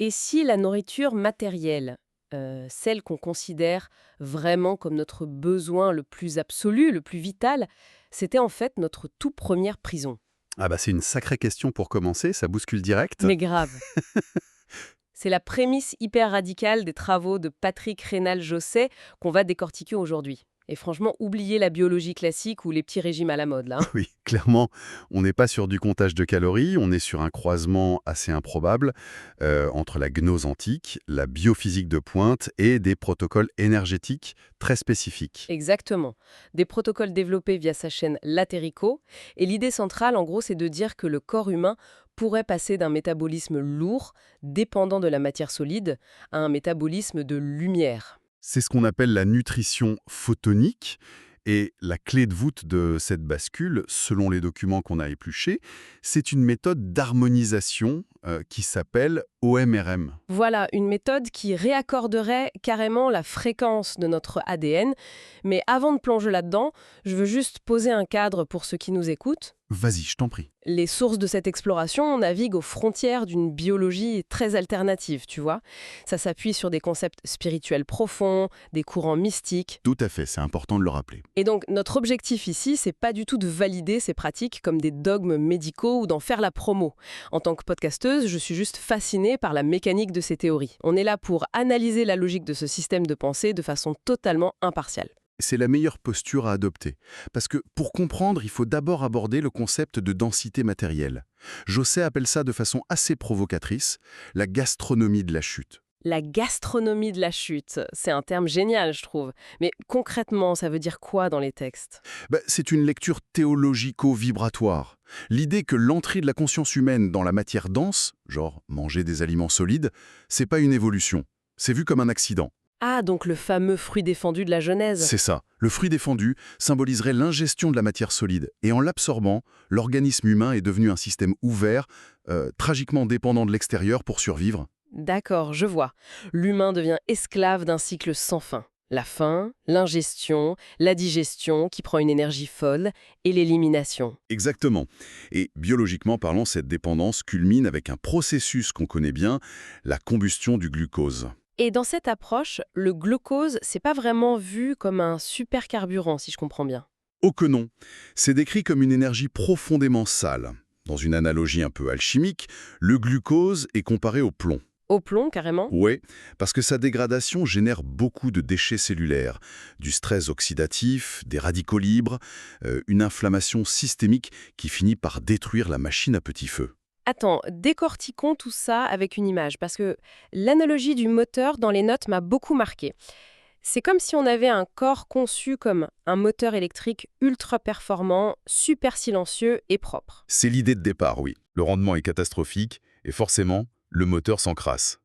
Et si la nourriture matérielle, celle qu'on considère vraiment comme notre besoin le plus absolu, le plus vital, c'était en fait notre toute première prison? Ah bah c'est une sacrée question pour commencer, ça bouscule direct. Mais grave. C'est la prémisse hyper radicale des travaux de Patrick Rénal-Josset qu'on va décortiquer aujourd'hui. Et franchement, oubliez la biologie classique ou les petits régimes à la mode, là, hein. Oui, clairement, on n'est pas sur du comptage de calories, on est sur un croisement assez improbable entre la gnose antique, la biophysique de pointe et des protocoles énergétiques très spécifiques. Exactement. Des protocoles développés via sa chaîne Laterico. Et l'idée centrale, en gros, c'est de dire que le corps humain pourrait passer d'un métabolisme lourd, dépendant de la matière solide, à un métabolisme de lumière. C'est ce qu'on appelle la nutrition photonique. Et la clé de voûte de cette bascule, selon les documents qu'on a épluchés, c'est une méthode d'harmonisation qui s'appelle OMRM. Voilà, une méthode qui réaccorderait carrément la fréquence de notre ADN. Mais avant de plonger là-dedans, je veux juste poser un cadre pour ceux qui nous écoutent. Vas-y, je t'en prie. Les sources de cette exploration naviguent aux frontières d'une biologie très alternative, tu vois. Ça s'appuie sur des concepts spirituels profonds, des courants mystiques. Tout à fait, c'est important de le rappeler. Et donc, notre objectif ici, c'est pas du tout de valider ces pratiques comme des dogmes médicaux ou d'en faire la promo. En tant que podcasteuse, je suis juste fascinée par la mécanique de ces théories. On est là pour analyser la logique de ce système de pensée de façon totalement impartiale. C'est la meilleure posture à adopter. Parce que pour comprendre, il faut d'abord aborder le concept de densité matérielle. Josset appelle ça de façon assez provocatrice, la gastronomie de la chute. La gastronomie de la chute, c'est un terme génial, je trouve. Mais concrètement, ça veut dire quoi dans les textes? C'est une lecture théologico-vibratoire. L'idée que l'entrée de la conscience humaine dans la matière dense, genre manger des aliments solides, c'est pas une évolution. C'est vu comme un accident. Ah, donc le fameux fruit défendu de la Genèse. C'est ça. Le fruit défendu symboliserait l'ingestion de la matière solide. Et en l'absorbant, l'organisme humain est devenu un système ouvert, tragiquement dépendant de l'extérieur pour survivre. D'accord, je vois. L'humain devient esclave d'un cycle sans fin. La faim, l'ingestion, la digestion qui prend une énergie folle et l'élimination. Exactement. Et biologiquement parlant, cette dépendance culmine avec un processus qu'on connaît bien, la combustion du glucose. Et dans cette approche, le glucose, c'est pas vraiment vu comme un supercarburant, si je comprends bien. Oh que non. C'est décrit comme une énergie profondément sale. Dans une analogie un peu alchimique, le glucose est comparé au plomb. Au plomb, carrément. Ouais, parce que sa dégradation génère beaucoup de déchets cellulaires, du stress oxydatif, des radicaux libres, une inflammation systémique qui finit par détruire la machine à petit feu. Attends, décortiquons tout ça avec une image, parce que l'analogie du moteur dans les notes m'a beaucoup marqué. C'est comme si on avait un corps conçu comme un moteur électrique ultra performant, super silencieux et propre. C'est l'idée de départ, oui. Le rendement est catastrophique et forcément, le moteur s'encrasse.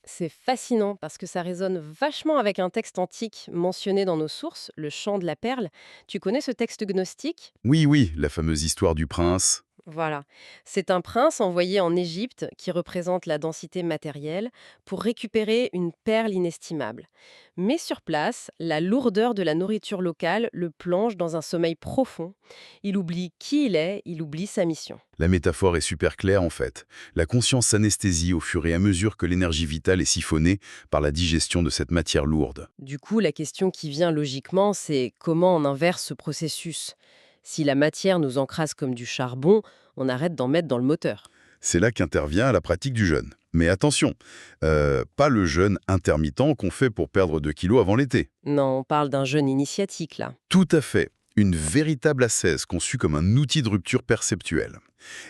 C'est fascinant parce que ça résonne vachement avec un texte antique mentionné dans nos sources, le chant de la perle. Tu connais ce texte gnostique? Oui, oui, la fameuse histoire du prince. Voilà. C'est un prince envoyé en Égypte qui représente la densité matérielle pour récupérer une perle inestimable. Mais sur place, la lourdeur de la nourriture locale le plonge dans un sommeil profond. Il oublie qui il est, il oublie sa mission. La métaphore est super claire en fait. La conscience s'anesthésie au fur et à mesure que l'énergie vitale est siphonnée par la digestion de cette matière lourde. Du coup, la question qui vient logiquement, c'est comment on inverse ce processus? Si la matière nous encrase comme du charbon, on arrête d'en mettre dans le moteur. C'est là qu'intervient la pratique du jeûne. Mais attention, pas le jeûne intermittent qu'on fait pour perdre 2 kilos avant l'été. Non, on parle d'un jeûne initiatique là. Tout à fait. Une véritable ascèse conçue comme un outil de rupture perceptuelle.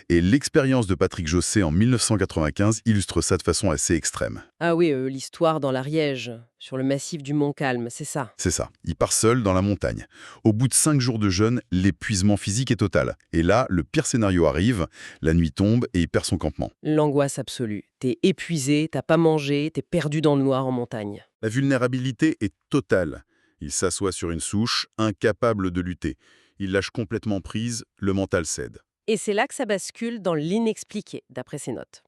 Et l'expérience de Patrick Josset en 1995 illustre ça de façon assez extrême. Ah oui, l'histoire dans l'Ariège, sur le massif du Mont Calme, c'est ça. C'est ça, il part seul dans la montagne. Au bout de 5 jours de jeûne, l'épuisement physique est total. Et là, le pire scénario arrive, la nuit tombe et il perd son campement. L'angoisse absolue. T'es épuisé, t'as pas mangé, t'es perdu dans le noir en montagne. La vulnérabilité est totale. Il s'assoit sur une souche, incapable de lutter. Il lâche complètement prise, le mental cède. Et c'est là que ça bascule dans l'inexpliqué, d'après ses notes.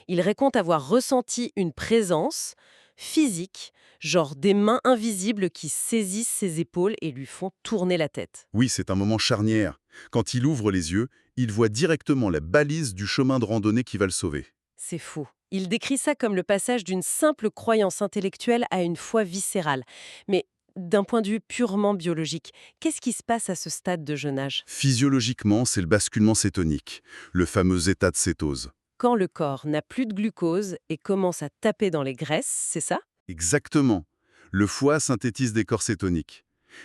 Il raconte avoir ressenti une présence physique, genre des mains invisibles qui saisissent ses épaules et lui font tourner la tête. Oui, c'est un moment charnière. Quand il ouvre les yeux, il voit directement la balise du chemin de randonnée qui va le sauver. C'est fou. Il décrit ça comme le passage d'une simple croyance intellectuelle à une foi viscérale. Mais d'un point de vue purement biologique, qu'est-ce qui se passe à ce stade de jeune âge? Physiologiquement, c'est le basculement cétonique, le fameux état de cétose. Quand le corps n'a plus de glucose et commence à taper dans les graisses, c'est ça? Exactement. Le foie synthétise des corps cétoniques.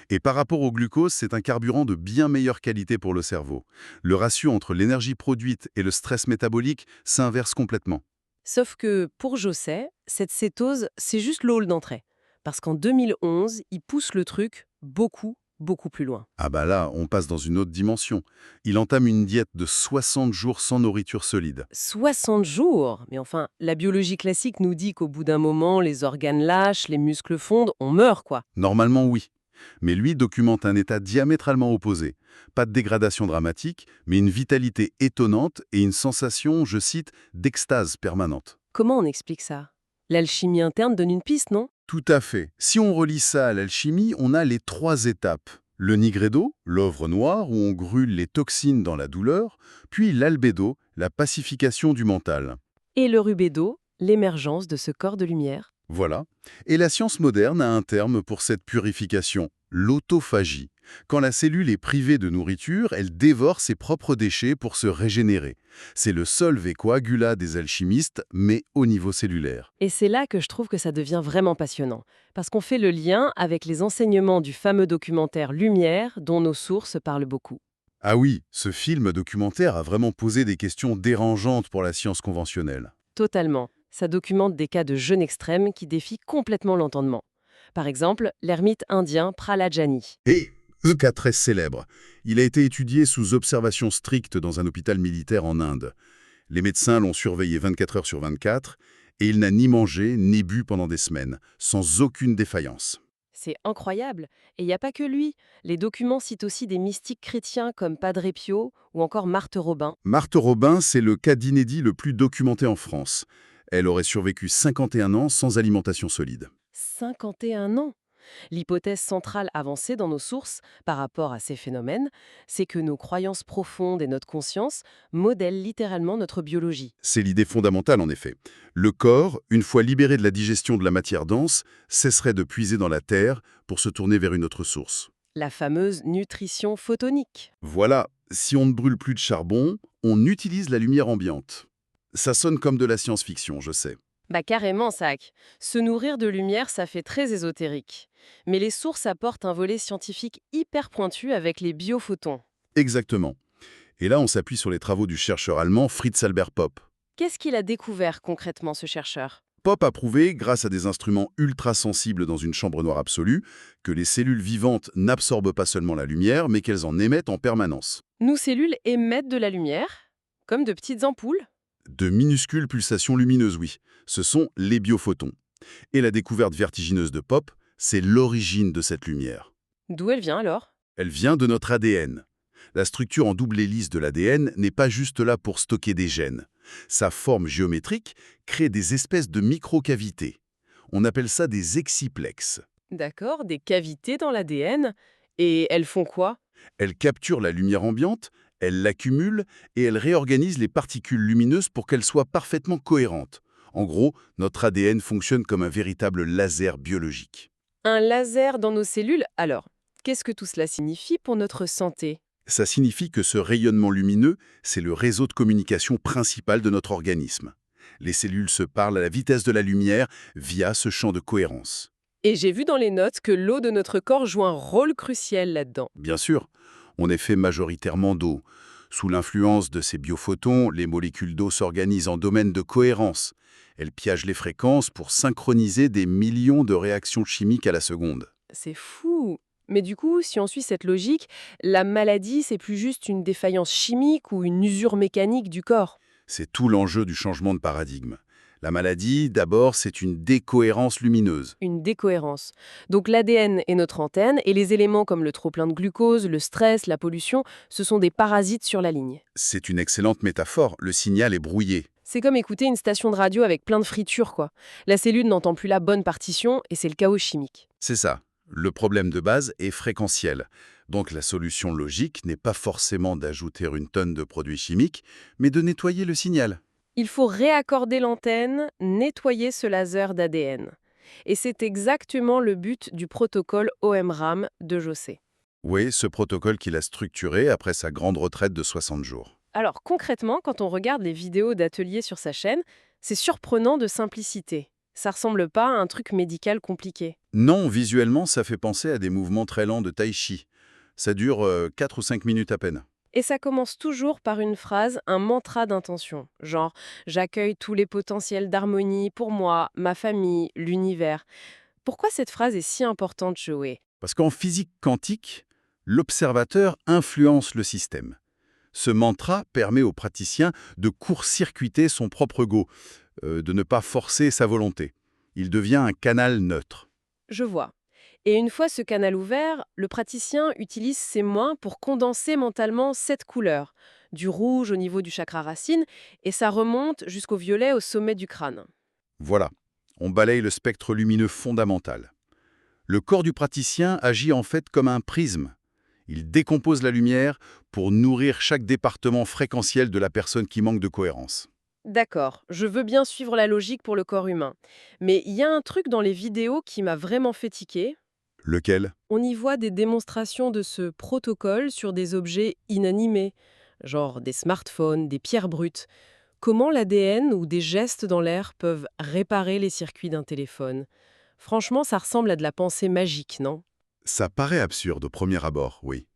Et par rapport au glucose, c'est un carburant de bien meilleure qualité pour le cerveau. Le ratio entre l'énergie produite et le stress métabolique s'inverse complètement. Sauf que pour Josset, cette cétose, c'est juste le hall d'entrée. Parce qu'en 2011, il pousse le truc beaucoup, beaucoup plus loin. Ah bah là, on passe dans une autre dimension. Il entame une diète de 60 jours sans nourriture solide. 60 jours! Mais enfin, la biologie classique nous dit qu'au bout d'un moment, les organes lâchent, les muscles fondent, on meurt quoi. Normalement, oui. Mais lui documente un état diamétralement opposé. Pas de dégradation dramatique, mais une vitalité étonnante et une sensation, je cite, d'extase permanente. Comment on explique ça? L'alchimie interne donne une piste, non? Tout à fait. Si on relie ça à l'alchimie, on a les 3 étapes. Le nigredo, l'œuvre noire où on grûle les toxines dans la douleur, puis l'albédo, la pacification du mental. Et le rubédo, l'émergence de ce corps de lumière. Voilà. Et la science moderne a un terme pour cette purification, l'autophagie. Quand la cellule est privée de nourriture, elle dévore ses propres déchets pour se régénérer. C'est le solve coagula des alchimistes, mais au niveau cellulaire. Et c'est là que je trouve que ça devient vraiment passionnant, parce qu'on fait le lien avec les enseignements du fameux documentaire Lumière, dont nos sources parlent beaucoup. Ah oui, ce film documentaire a vraiment posé des questions dérangeantes pour la science conventionnelle. Totalement. Ça documente des cas de jeûne extrême qui défient complètement l'entendement. Par exemple, l'ermite indien Prahlad-Jani. Et ce cas très célèbre, il a été étudié sous observation stricte dans un hôpital militaire en Inde. Les médecins l'ont surveillé 24 heures sur 24 et il n'a ni mangé ni bu pendant des semaines, sans aucune défaillance. C'est incroyable. Et il n'y a pas que lui. Les documents citent aussi des mystiques chrétiens comme Padre Pio ou encore Marthe Robin. Marthe Robin, c'est le cas d'inédit le plus documenté en France. Elle aurait survécu 51 ans sans alimentation solide. 51 ans. L'hypothèse centrale avancée dans nos sources par rapport à ces phénomènes, c'est que nos croyances profondes et notre conscience modèlent littéralement notre biologie. C'est l'idée fondamentale en effet. Le corps, une fois libéré de la digestion de la matière dense, cesserait de puiser dans la terre pour se tourner vers une autre source. La fameuse nutrition photonique. Voilà, si on ne brûle plus de charbon, on utilise la lumière ambiante. Ça sonne comme de la science-fiction, je sais. Bah carrément, Sac. Se nourrir de lumière, ça fait très ésotérique. Mais les sources apportent un volet scientifique hyper pointu avec les biophotons. Exactement. Et là, on s'appuie sur les travaux du chercheur allemand Fritz Albert Popp. Qu'est-ce qu'il a découvert concrètement, ce chercheur? Popp a prouvé, grâce à des instruments ultra-sensibles dans une chambre noire absolue, que les cellules vivantes n'absorbent pas seulement la lumière, mais qu'elles en émettent en permanence. Nos cellules émettent de la lumière, comme de petites ampoules. De minuscules pulsations lumineuses, oui. Ce sont les biophotons. Et la découverte vertigineuse de Popp, c'est l'origine de cette lumière. D'où elle vient alors? Elle vient de notre ADN. La structure en double hélice de l'ADN n'est pas juste là pour stocker des gènes. Sa forme géométrique crée des espèces de microcavités. On appelle ça des exciplex. D'accord, des cavités dans l'ADN. Et elles font quoi? Elles capturent la lumière ambiante, elles l'accumulent et elles réorganisent les particules lumineuses pour qu'elles soient parfaitement cohérentes. En gros, notre ADN fonctionne comme un véritable laser biologique. Un laser dans nos cellules? Alors, qu'est-ce que tout cela signifie pour notre santé? Ça signifie que ce rayonnement lumineux, c'est le réseau de communication principal de notre organisme. Les cellules se parlent à la vitesse de la lumière via ce champ de cohérence. Et j'ai vu dans les notes que l'eau de notre corps joue un rôle crucial là-dedans. Bien sûr, on est fait majoritairement d'eau. Sous l'influence de ces biophotons, les molécules d'eau s'organisent en domaine de cohérence. Elles piagent les fréquences pour synchroniser des millions de réactions chimiques à la seconde. C'est fou! Mais du coup, si on suit cette logique, la maladie, c'est plus juste une défaillance chimique ou une usure mécanique du corps. C'est tout l'enjeu du changement de paradigme. La maladie, d'abord, c'est une décohérence lumineuse. Une décohérence. Donc l'ADN est notre antenne et les éléments comme le trop-plein de glucose, le stress, la pollution, ce sont des parasites sur la ligne. C'est une excellente métaphore, le signal est brouillé. C'est comme écouter une station de radio avec plein de fritures, quoi. La cellule n'entend plus la bonne partition et c'est le chaos chimique. C'est ça. Le problème de base est fréquentiel. Donc la solution logique n'est pas forcément d'ajouter une tonne de produits chimiques, mais de nettoyer le signal. Il faut réaccorder l'antenne, nettoyer ce laser d'ADN. Et c'est exactement le but du protocole OMRAM de José. Oui, ce protocole qu'il a structuré après sa grande retraite de 60 jours. Alors concrètement, quand on regarde les vidéos d'ateliers sur sa chaîne, c'est surprenant de simplicité. Ça ressemble pas à un truc médical compliqué. Non, visuellement, ça fait penser à des mouvements très lents de tai chi. Ça dure 4 ou 5 minutes à peine. Et ça commence toujours par une phrase, un mantra d'intention, genre j'accueille tous les potentiels d'harmonie pour moi, ma famille, l'univers. Pourquoi cette phrase est si importante, Joey? Parce qu'en physique quantique, l'observateur influence le système. Ce mantra permet au praticien de court-circuiter son propre ego, de ne pas forcer sa volonté. Il devient un canal neutre. Je vois. Et une fois ce canal ouvert, le praticien utilise ses mains pour condenser mentalement 7 couleurs, du rouge au niveau du chakra racine, et ça remonte jusqu'au violet au sommet du crâne. Voilà, on balaye le spectre lumineux fondamental. Le corps du praticien agit en fait comme un prisme. Il décompose la lumière pour nourrir chaque département fréquentiel de la personne qui manque de cohérence. D'accord, je veux bien suivre la logique pour le corps humain. Mais il y a un truc dans les vidéos qui m'a vraiment fait tiquer. Lequel? On y voit des démonstrations de ce protocole sur des objets inanimés, genre des smartphones, des pierres brutes. Comment l'ADN ou des gestes dans l'air peuvent réparer les circuits d'un téléphone? Franchement, ça ressemble à de la pensée magique, non? Ça paraît absurde au premier abord, oui.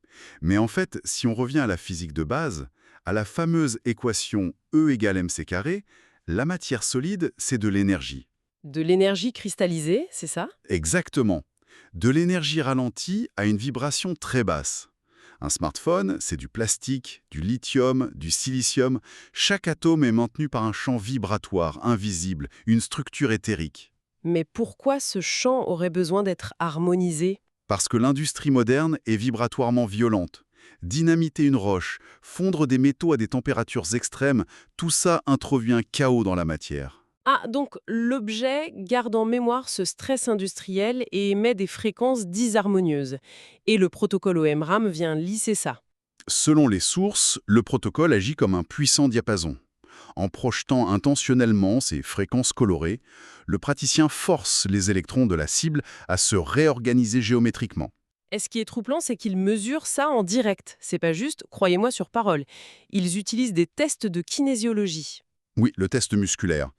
Mais en fait, si on revient à la physique de base, à la fameuse équation E égale mc², la matière solide, c'est de l'énergie. De l'énergie cristallisée, c'est ça? Exactement. De l'énergie ralentie à une vibration très basse. Un smartphone, c'est du plastique, du lithium, du silicium. Chaque atome est maintenu par un champ vibratoire invisible, une structure éthérique. Mais pourquoi ce champ aurait besoin d'être harmonisé? Parce que l'industrie moderne est vibratoirement violente. Dynamiter une roche, fondre des métaux à des températures extrêmes, tout ça introduit un chaos dans la matière. Ah, donc l'objet garde en mémoire ce stress industriel et émet des fréquences disharmonieuses. Et le protocole OMRAM vient lisser ça. Selon les sources, le protocole agit comme un puissant diapason. En projetant intentionnellement ces fréquences colorées, le praticien force les électrons de la cible à se réorganiser géométriquement. Et ce qui est troublant, c'est qu'ils mesurent ça en direct. C'est pas juste, croyez-moi sur parole. Ils utilisent des tests de kinésiologie. Oui, le test musculaire.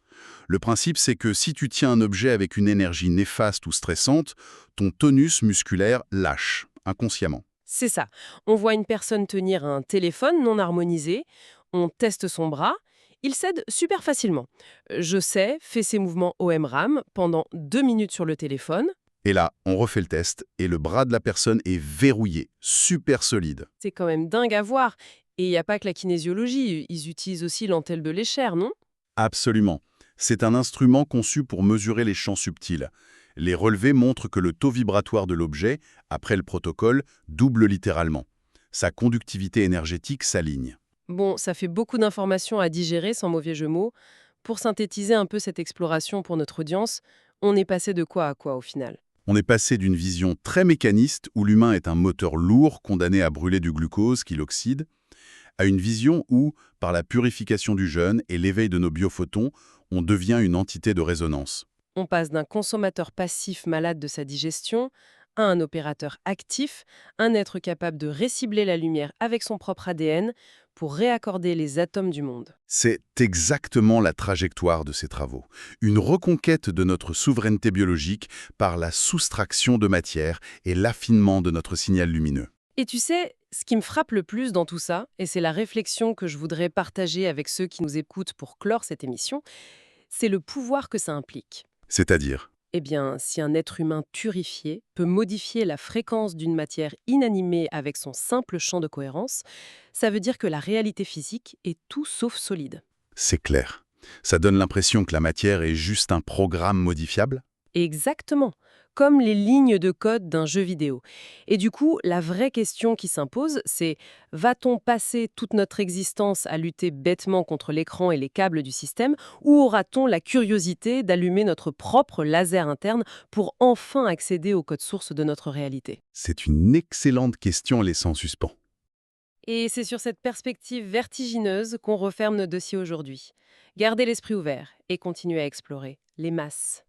Le principe, c'est que si tu tiens un objet avec une énergie néfaste ou stressante, ton tonus musculaire lâche, inconsciemment. C'est ça. On voit une personne tenir un téléphone non harmonisé, on teste son bras, il cède super facilement. Je sais, fait ses mouvements OMRAM pendant 2 minutes sur le téléphone. Et là, on refait le test et le bras de la personne est verrouillé, super solide. C'est quand même dingue à voir. Et il n'y a pas que la kinésiologie, ils utilisent aussi l'antenne de l'échelle, non? Absolument. C'est un instrument conçu pour mesurer les champs subtils. Les relevés montrent que le taux vibratoire de l'objet, après le protocole, double littéralement. Sa conductivité énergétique s'aligne. Bon, ça fait beaucoup d'informations à digérer, sans mauvais jeu de mots. Pour synthétiser un peu cette exploration pour notre audience, on est passé de quoi à quoi au final? On est passé d'une vision très mécaniste, où l'humain est un moteur lourd condamné à brûler du glucose qui l'oxyde, à une vision où, par la purification du jeûne et l'éveil de nos biophotons, on devient une entité de résonance. On passe d'un consommateur passif malade de sa digestion à un opérateur actif, un être capable de récibler la lumière avec son propre ADN pour réaccorder les atomes du monde. C'est exactement la trajectoire de ces travaux. Une reconquête de notre souveraineté biologique par la soustraction de matière et l'affinement de notre signal lumineux. Et tu sais, ce qui me frappe le plus dans tout ça, et c'est la réflexion que je voudrais partager avec ceux qui nous écoutent pour clore cette émission, c'est le pouvoir que ça implique. C'est-à-dire, Eh bien, si un être humain purifié peut modifier la fréquence d'une matière inanimée avec son simple champ de cohérence, ça veut dire que la réalité physique est tout sauf solide. c'est clair. Ça donne l'impression que la matière est juste un programme modifiable. Exactement, comme les lignes de code d'un jeu vidéo. Et du coup, la vraie question qui s'impose, c'est va-t-on passer toute notre existence à lutter bêtement contre l'écran et les câbles du système, ou aura-t-on la curiosité d'allumer notre propre laser interne pour enfin accéder au code source de notre réalité? C'est une excellente question laissant en suspens. Et c'est sur cette perspective vertigineuse qu'on referme nos dossiers aujourd'hui. Gardez l'esprit ouvert et continuez à explorer les masses.